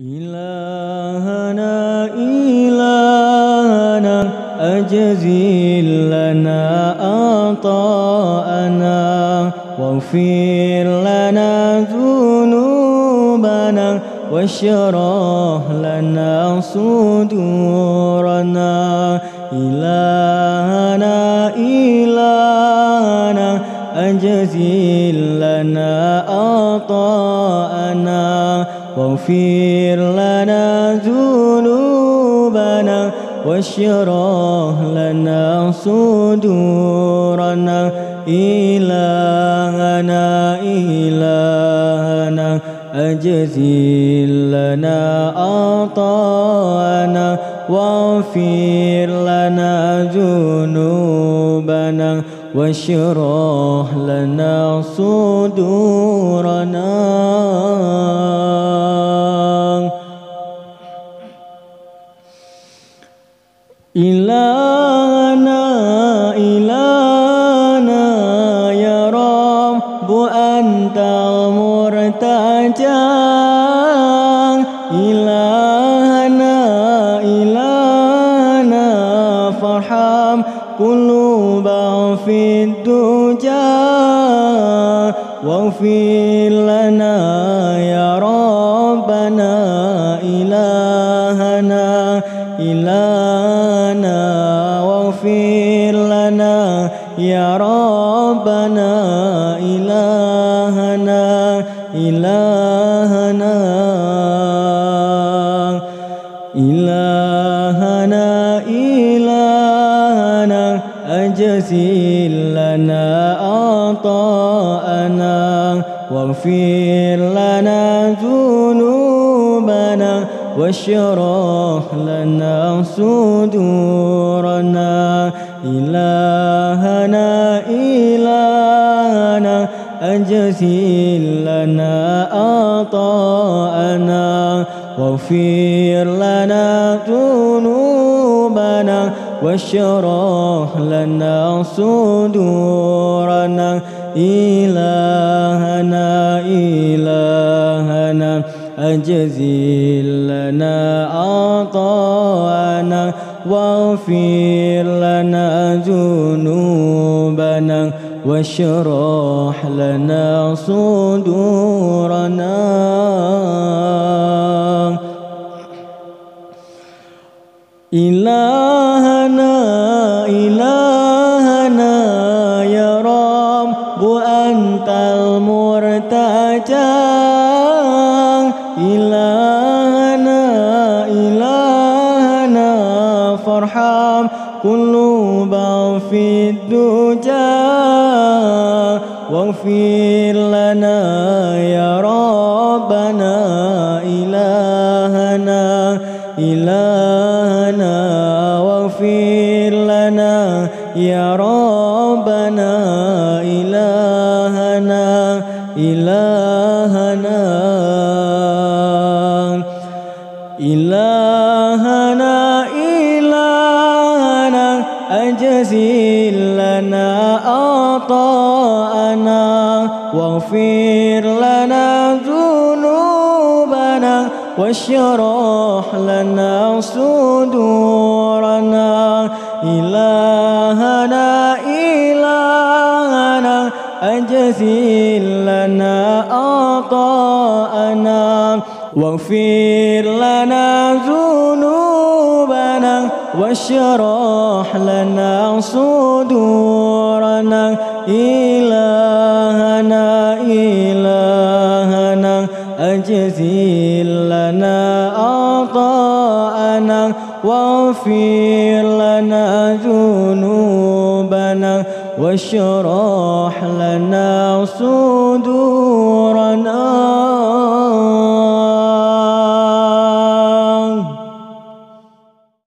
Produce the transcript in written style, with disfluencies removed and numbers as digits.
إلهنا إلهنا أجزل لنا عطاءنا واغفر لنا ذنوبنا واشرح لنا صدورنا. إلهنا إلهنا أجزل لنا عطاءنا واغفر لنا ذنوبنا واشرح لنا صدورنا. إلهنا إلهنا أجزل لنا عطاءنا واغفر لنا ذنوبنا واشرح لنا صدورنا. إلهنا إلهنا يا رب أنت المرتجى. إلهنا إلهنا فارحم قلوبا في الدجى واغفر لنا يا ربنا. إلهنا إلهنا واغفر لنا يا ربنا. إلهنا إلهنا إلهنا إلهنا أجزل لنا عطاءنا واغفر لنا ذنوبنا واشرح لنا صدورنا. إلهنا إلهنا أجزل لنا عطاءنا واغفر لنا ذنوبنا واشرح لنا صدورنا. إلهنا إلهنا أجزل لنا عطاءنا واغفر لنا ذنوبنا واشرح لنا صدورنا. إلهنا إلهنا يا رب أنت المرتجى. إلهنا إلهنا فارحم قلوبا في الدجى واغفر لنا يا ربنا. إلهنا إلهنا واغفر لنا يا ربنا. إلهنا إلهنا إلهنا إلهنا أجزل لنا عطاءنا واغفر لنا ذنوبنا واشرح لنا صدورنا. إلهنا إلهنا أجزل لنا عطاءنا واغفر لنا ذنوبنا واشرح لنا صدورنا. إلهنا إلهنا أجزل لنا عطاءنا واغفر لنا ذنوبنا واشرح لنا صدورنا.